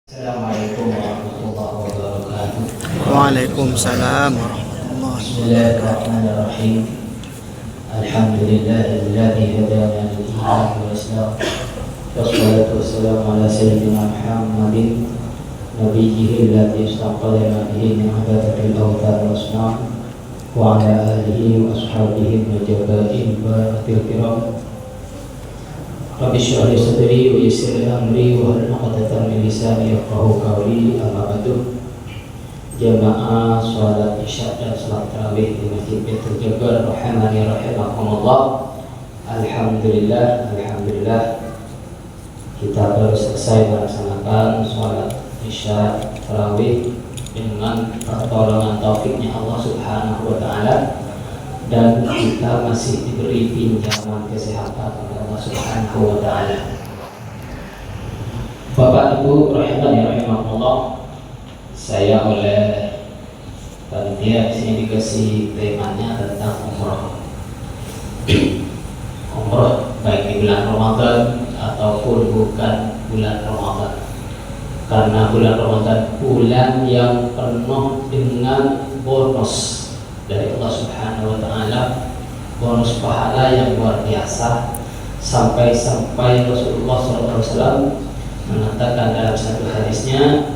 Assalamualaikum warahmatullahi wabarakatuh. Waalaikumsalam warahmatullahi wabarakatuh. Bismillahirrahmanirrahim. Alhamdulillahilladzi hadana lil-iman wal islam. Wassalatu wassalamu ala sayyidina Muhammadin nabiyyihi alladzi istaqbalana bihi min ibadatil awtan wa asnam wa ala alihi wa ashabihi najabatin baratil kiram. Rabbi shrah li sadri wa yassir li amri wa hlul 'uqdatam min lisani yafqahu qawli. Amma ba'du. Jamaah salat Isya dan salat tarawih di Masjid Baitul Jabbar rahimani rahimakumullah. Alhamdulillah kita baru selesai melaksanakan salat Isya tarawih dengan pertolongan taufiknya Allah Subhanahu wa taala, dan kita masih diberi pinjaman kesehatan oleh Allah Subhanahu wa taala. Bapak Ibu rahimani rahimakumullah, saya oleh panitia di sini dikasih temanya tentang umroh. Umroh baik di bulan Ramadan ataupun bukan bulan Ramadan. Karena bulan Ramadan bulan yang penuh dengan bonus dari Allah Subhanahu wa taala, bonus pahala yang luar biasa, sampai Rasulullah SAW mengatakan dalam satu hadisnya,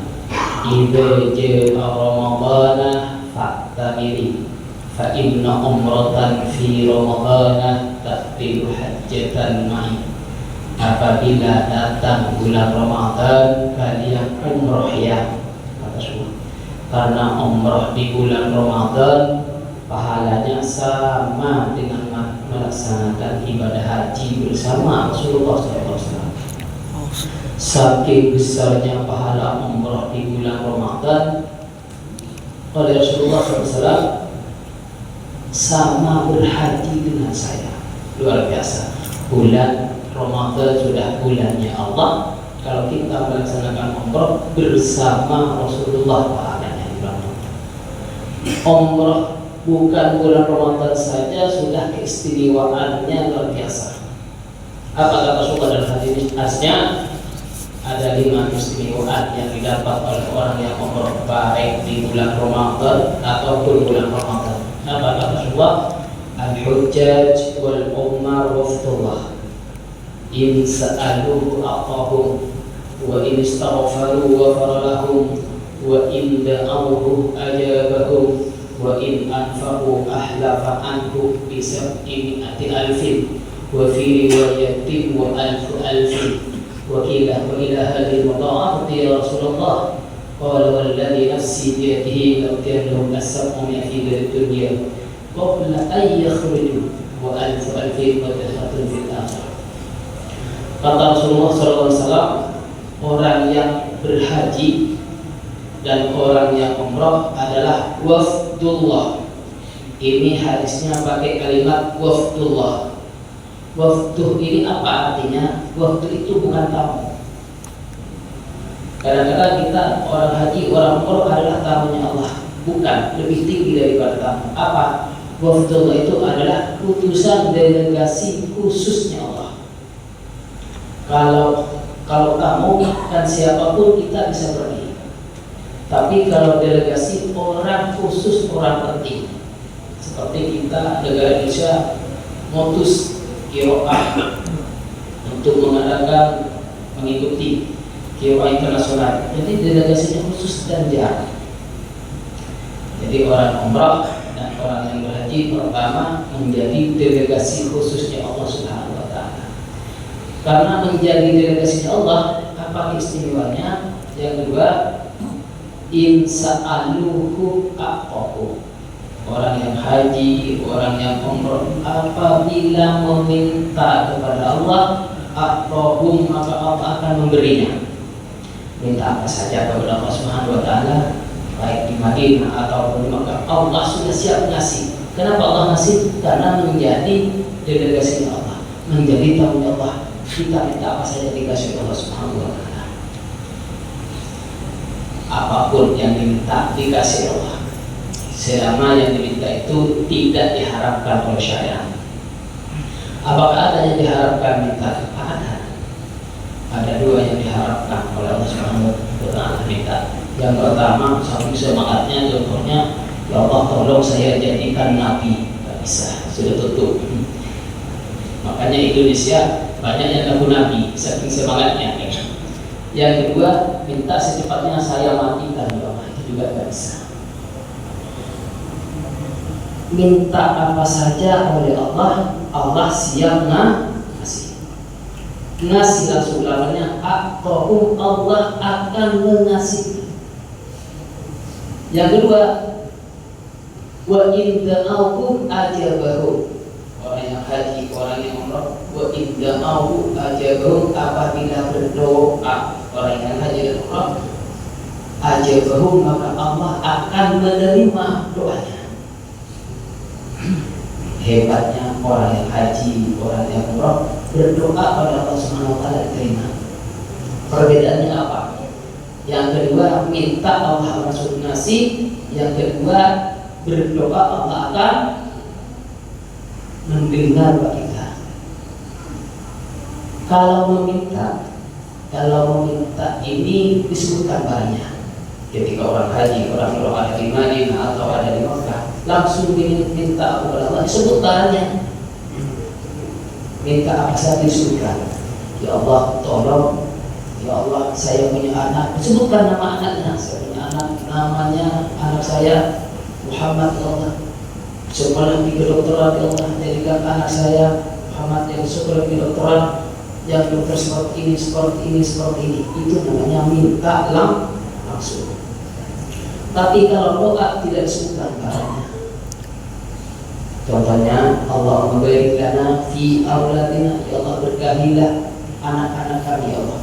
idza jaa ramadana fa'tabiri fa inna umratan fi ramadana taqdiru hajjatan ma'i. Apabila datang bulan Ramadan, kalian umroh ya, kata Rasulullah. Karena umroh di bulan Ramadan pahalanya sama dengan melaksanakan ibadah haji bersama Rasulullah SAW. Saking besarnya pahala umrah di bulan Ramadan oleh Rasulullah SAW, sama berhaji dengan saya. Luar biasa. Bulan Ramadan sudah bulannya Allah. Kalau kita melaksanakan umrah bersama Rasulullah, pahalanya di bulan Ramadan. Umrah bukan bulan Ramadan saja sudah keistimewaannya luar biasa. Apa kata Rasulullah dalam hadis ini? Asnya ada 5 keistimewaan yang didapat oleh orang yang umrah baik di bulan Ramadan ataupun bulan Ramadan. Apa kata Rasulullah? Al-hujjaj wal ummar waftullah in sa'aluhu aqahum wa in istaghfaru ghafara lahum wa in da'awhu ajabahum wa in anfaqu ahlafa anhu bi sab'imi'ati alfin wa fi riwayatin wa alfu alfin wa qila wa ila hadhihi al-mudha'afati ya Rasulullah qala walladhi nafsi bi yadihi law kana as-sab'u fi dunya qabla an yakhruju wa alfu alfin wa dakhatun fil akhirah. Kata Rasulullah SAW, orang yang berhaji dan orang yang umrah adalah wafdullah. Ini hadisnya pakai kalimat wafdullah. Wafduh ini apa artinya? Wafdu itu bukan tamu. Kadang-kadang kita orang haji, orang umrah adalah tamunya Allah. Bukan, lebih tinggi daripada tamu. Apa? Wafdullah itu adalah utusan delegasi khususnya Allah. Kalau tamu kan siapapun kita bisa pergi. Tapi kalau delegasi orang khusus, orang penting, seperti kita negara Indonesia motus QA untuk mengikuti QA internasional. Jadi delegasinya khusus dan jarang. Jadi orang umrah dan orang yang berhaji pertama menjadi delegasi khususnya Allah Subhanahu wa taala. Karena menjadi delegasinya Allah, apa istimewanya? Yang kedua, insa'aluhu aqahu. Orang yang haji, orang yang umrah, apabila meminta kepada Allah, aqahum, maka Allah akan memberinya. Minta apa saja kepada Allah Subhanahu wa taala, baik di Madinah ataupun di Makkah, Allah sudah siap ngasih. Kenapa Allah ngasih? Karena menjadi delegasinya Allah, menjadi tamunya Allah. Kita minta apa saja dikasih Allah Subhanahu wa taala. Apapun yang diminta dikasih Allah, selama yang diminta itu tidak diharapkan oleh syariat. Apakah ada yang diharapkan minta? Ada. Ada 2 yang diharapkan oleh Allah Subhanahu wa taala. Yang pertama, saking semangatnya, contohnya, ya Allah tolong saya jadikan nabi, nggak bisa, sudah tutup. Makanya Indonesia banyak yang ngaku nabi, saking semangatnya. Yang kedua, minta secepatnya saya matikan, ya Allah, itu juga nggak bisa. Minta apa saja oleh Allah, Allah siap ngasih. Ngasih langsung lawannya, Allah akan mengasih. Yang kedua, wa in da'awhu ajabahu. Orang yang haji, orang yang umrah, wa in da'awhu ajabahu, apabila berdoa orang yang haji dan umrah, ajabahu, maka Allah akan menerima doanya. Hebatnya orang yang haji, orang yang umrah berdoa pada Allah Subhanahu wa taala diterima. Perbedaannya apa? Yang kedua minta Allah langsung ngasih, yang kedua berdoa Allah akan mendengar doa kita. Kalau meminta ini disebutkan banyak. Ketika orang haji, orang umrah ada di Madinah atau ada di Makkah, langsung minta kepada Allah, disebut barangnya. Minta apa saja disebutkan. Ya Allah tolong, ya Allah saya punya anak, disebutkan nama anaknya. Saya punya anak, namanya anak saya Muhammad, ya Allah. Sekolah di kedokteran, ya Allah, jadikan anak saya Muhammad yang sekolah di kedokteran, yang dokter seperti ini, seperti ini, seperti ini. Itu namanya minta langsung. Tapi kalau doa tidak disebutkan barangnya. Contohnya, Allah barik lana fi auladina, ya Allah berkahilah anak-anak kami, ya Allah.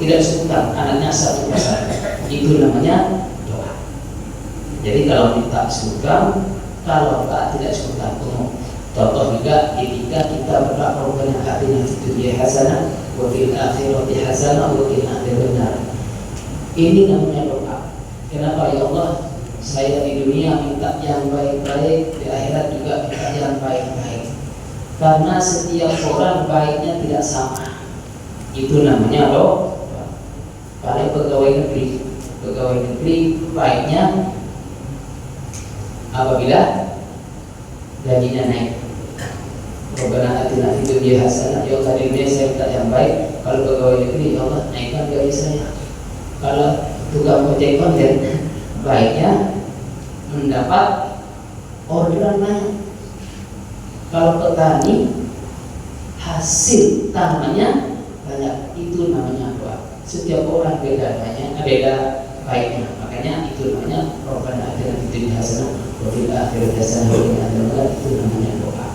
Tidak disebutkan anaknya satu persatu. Itu namanya doa. Jadi kalau minta disebutkan, kalau doa tidak disebutkan. Contoh juga ketika kita berdoa Rabbana atina fid dunya hasanah wa fil akhirati hasanah wa qina adzabannar. Ini namanya doa. Kenapa ya Allah? Saya di dunia minta yang baik-baik, di akhirat juga minta yang baik-baik. Karena setiap orang baiknya tidak sama. Itu namanya doa. Pada pegawai negeri baiknya apabila gajinya naik. Rabbana atina fid dunya hasanah, ya Allah di dunia saya minta yang baik. Kalau pegawai negeri, ya Allah naikkan gaji saya. Kalau tukang ojek online, baiknya mendapat orderan banyak. Kalau petani hasil tanamannya banyak, itu namanya doa. Setiap orang beda baiknya. Makanya itu namanya Rabbana atina fid dunya hasanah wa fil akhirati hasanah wa qina adzabannar. Itu namanya doa.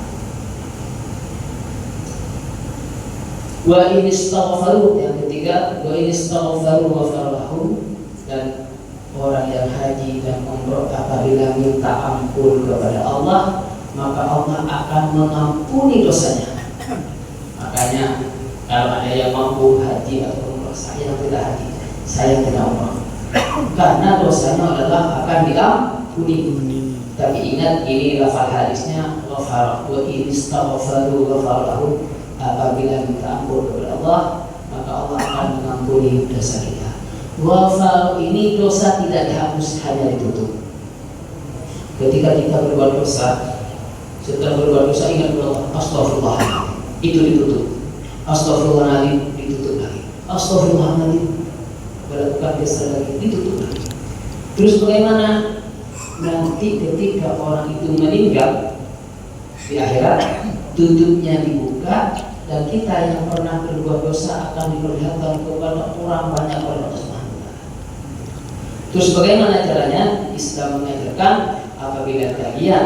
Wa in istaghfaru, yang ketiga, wa in istaghfaru ghafara lahum. Dan orang yang haji dan umrah apabila minta ampun kepada Allah, maka Allah akan mengampuni dosanya. Makanya kalau ada yang mampu haji atau umrah, saya tidak haji, saya tidak umrah, karena dosanya adalah akan diampuni. Tapi ingat, ini lafal hadisnya ghafara, wa in istaghfaru ghafara lahum. Apabila minta ampun kepada Allah, maka Allah akan mengampuni dosa kita. Ghafar ini dosa tidak dihapus, hanya ditutup. Ketika kita berbuat dosa, setelah berbuat dosa ingat Allah, astagfirullah, itu ditutup. Astagfirullahaladzim, ditutup lagi. Astagfirullahaladzim, berlakukan dosa lagi, ditutup lagi. Terus bagaimana? Nanti ketika orang itu meninggal di akhirat, tutupnya dibuka, dan kita yang pernah berbuat dosa akan diperlihatkan kepada orang banyak oleh Allah Subhanahu wa taala. Terus bagaimana caranya? Islam mengajarkan apabila kalian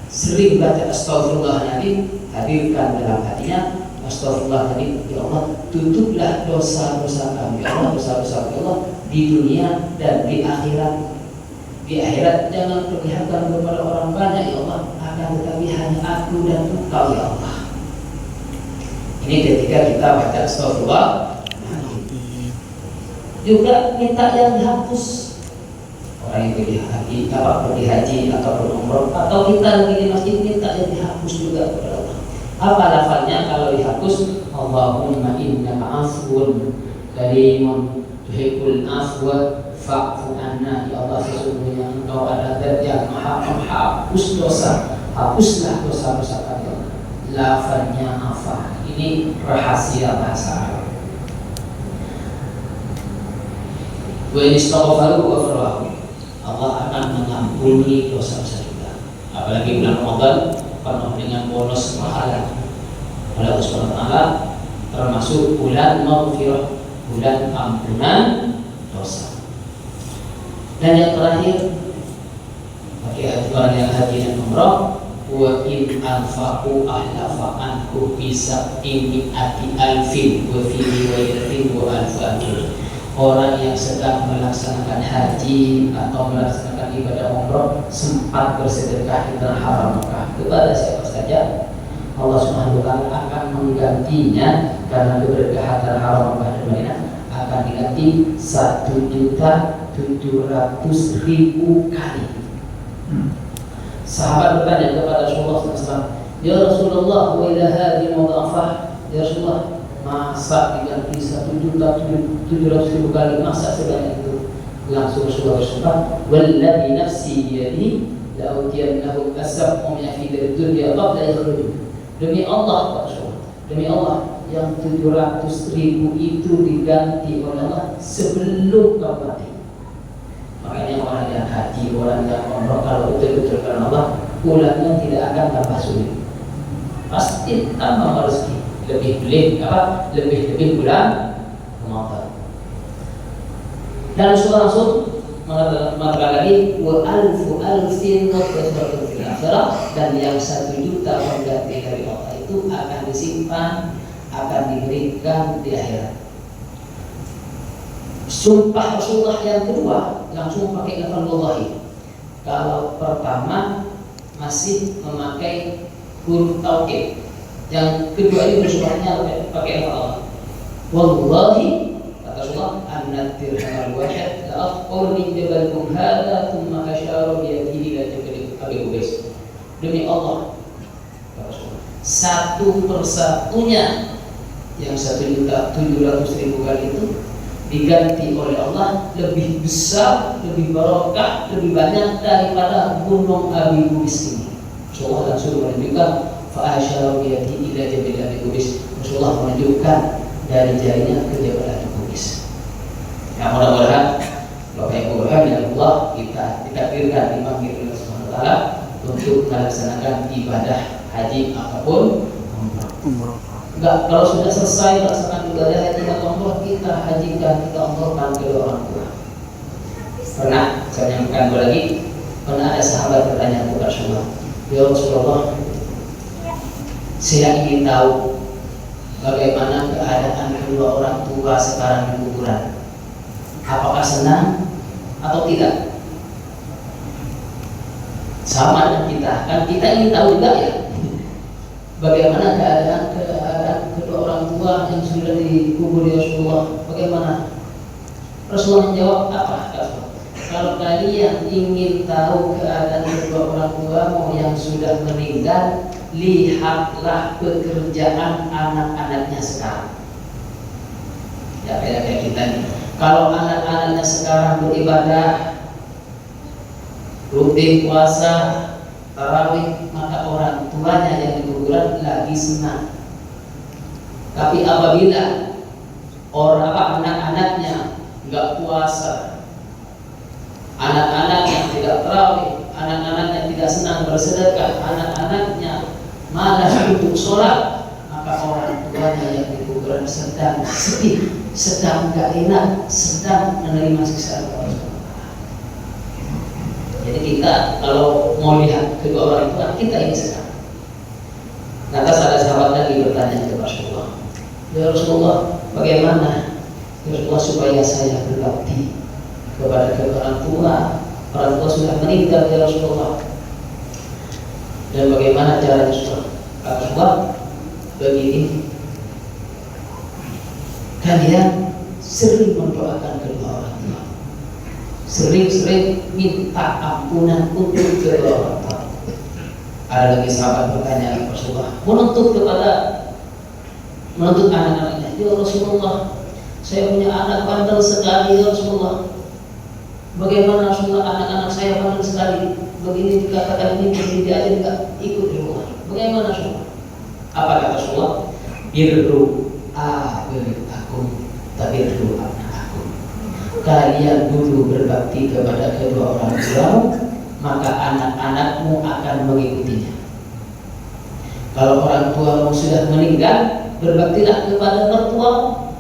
sering baca astagfirullahaladzim, hadirkan dalam hatinya astagfirullahaladzim, ya Allah tutuplah dosa-dosa kami, ya Allah dosa-dosa kami, ya Allah di dunia dan di akhirat. Di akhirat jangan perlihatkan kepada orang banyak, ya Allah, akan tetapi hanya aku dan Engkau, ya Allah. Ini ketika kita baca astagfirullah. Juga minta yang dihapus. Orang yang pergi haji ataupun umrah, atau kita lagi di masjid minta yang dihapus juga kepada Allah. Apa lafalnya kalau dihapus? Allahumma innaka afuwun karimun tuhibbul afwa fa'fu anna. Ya Allah, sesungguhnya Engkau adalah zat yang maha menghapus dosa, hapuslah dosa-dosa kami. Lafaznya afa, ini rahasia bahasa Arab. Wa istaghfaru wa farahu, Allah akan mengampuni dosa-dosa kita. Apalagi bulan Ramadan penuh dengan bonus pahala oleh Allah Subhanahu wa taala, termasuk bulan maghfirah, bulan ampunan dosa. Dan yang terakhir, bagi orang yang haji dan umrah, wa in anfaqu ahlafa anhu bisa ini ati alfin wa fi riwayatin wa alfan. Orang yang sedang melaksanakan haji atau melaksanakan ibadah umrah sempat bersedekah di tanah haram Mekah kepada siapa saja, Allah Subhanahu wa taala akan menggantinya karena keberkahan tanah haram Mekah dan Madinah akan diganti 1.700.000 kali. Sahabat bertanya kepada Rasulullah SAW, ya Rasulullah, wa ila hadhihi mudhafah, ya Rasulullah, masa diganti 1.700.000 kali, masa sebanyak itu? Langsung Rasulullah bersumpah, walladzi nafsi biyadihi la utiyannahu asab'u min fi dunya qabla yakhruj. Demi Allah, demi Allah, yang 700.000 itu diganti oleh Allah sebelum kau mati. Makanya orang yang haji, orang yang umrah, kalau betul-betul karena Allah, pulangnya tidak akan tambah sulit, pasti tambah rezeki. Lebih bulan Ramadan. Dan langsung mengatakan lagi wa alfu alfin wa tasbihun fil akhirah, dan yang 1 juta pengganti dari Allah itu akan disimpan, akan diberikan di akhirat. Sumpah Rasulullah yang kedua langsung pakai lafal wallahi. Kalau pertama masih memakai huruf taukid, yang kedua ini bersumpahnya pakai lafal Allah. Wallahi, kata Rasulullah, anna dirham al-wahid la afqal min jabalikum hadha thumma asyara bi yadihi ila jabal Abi Qubais. Demi Allah, kata Rasulullah, satu persatunya yang 1.700.000 kali itu diganti oleh Allah lebih besar, lebih barokah, lebih banyak daripada gunung Abi Qubais ini. Rasulullah langsung menunjukkan fa'asyara bi yadihi ila jabal Abi Qubais. Rasulullah menunjukkan dari jarinya ke jabal Abi Qubais. Nah, mudah-mudahan Bapak Ibu yang Allah, kita ditakdirkan dipanggil oleh Allah Subhanahu wa taala untuk melaksanakan ibadah haji ataupun umrah. Enggak, kalau sudah selesai melaksanakan ibadah haji atau umrah, kita hajikan, kita umrahkan kedua orang tua. Pernah saya menyampaikan lagi, pernah ada sahabat bertanya kepada Rasulullah, ya Rasulullah, saya ingin tahu bagaimana keadaan kedua orang tua sekarang di kuburan. Apakah senang atau tidak? Sama dengan kita, kan kita ingin tahu juga ya, bagaimana keadaan kedua orang tua yang sudah dikubur di Rasulullah. Bagaimana? Rasulullah menjawab apa? Kalau kalian ingin tahu keadaan kedua orang tuamu yang sudah meninggal, lihatlah pekerjaan anak-anaknya sekarang. Ya kayak kita nih. Kalau anak-anaknya sekarang beribadah, rutin puasa, tarawih, maka orang tuanya yang di kuburan lagi senang. Tapi apabila anak-anaknya nggak puasa, anak-anaknya tidak tarawih, anak-anaknya tidak senang bersedekah, anak-anaknya malas untuk sholat, maka orang tuanya yang di kuburan sedang sedih, sedang gak enak, sedang menerima siksaan Allah. Jadi kita kalau mau lihat kedua orang tua, kita ini sedang. Lantas ada sahabat lagi bertanya kepada Rasulullah, ya Rasulullah, bagaimana ya Rasulullah supaya saya berbakti kepada kedua orang tua? Orang tua sudah meninggal ya Rasulullah. Dan bagaimana caranya Rasulullah? Begini, kalian sering mendoakan kedua orang tua, sering-sering minta ampunan untuk kedua orang tua. Ada lagi sahabat bertanya Rasulullah, menuntut anak-anaknya, ya Rasulullah, Saya punya anak bandel sekali ya Rasulullah. Bagaimana Rasulullah, anak-anak saya bandel sekali. Begini dikatakan ini, begini dia aja tidak ikut di rumah. Bagaimana Rasulullah? Apa kata Rasulullah? Birru akum, tabirru abna'akum. Kalian dulu berbakti kepada kedua orang tuamu, maka anak-anakmu akan mengikutinya. Kalau orang tuamu sudah meninggal, berbaktilah kepada mertuamu.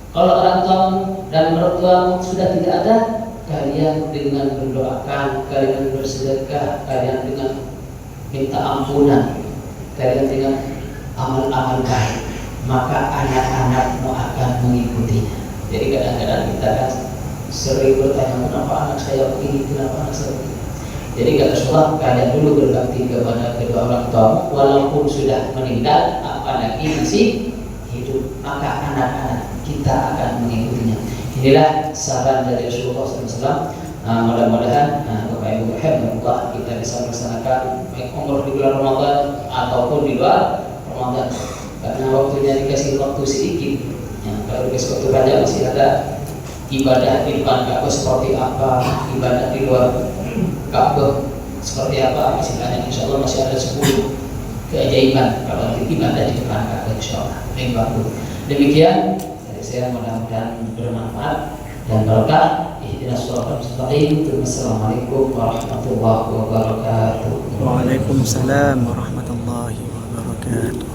Kalau orang tuamu dan mertuamu sudah tidak ada, kalian dengan mendoakan, kalian bersedekah, kalian dengan minta ampunan, kalian dengan amal-amal baik, maka anak-anakmu akan mengikutinya. Jadi kadang-kadang kita kan sering bertanya, kenapa anak saya begini, kenapa anak saya begini. Jadi kata Rasulullah, kalian dulu berbakti kepada kedua orang tuamu, walaupun sudah meninggal, apalagi masih hidup, maka anak-anak kita akan mengikutinya. Inilah saran dari Rasulullah SAW. Mudah-mudahan Bapak Ibu rahimahullah kita bisa melaksanakan baik umroh di bulan Ramadan ataupun di luar Ramadan. Karena waktunya dikasih waktu sedikit. Ya, kalau dikasih waktu banyak masih ada ibadah di depan Ka'bah seperti apa, ibadah di luar Ka'bah seperti apa, masih banyak. Insya Allah masih ada 10 keajaiban kalau ibadah di depan Ka'bah insya Allah. Demikian dari saya, mudah-mudahan bermanfaat dan berkah. Ihdinas shiratal mustaqim. Wassalamualaikum warahmatullahi wabarakatuh. Waalaikumsalam warahmatullahi wabarakatuh.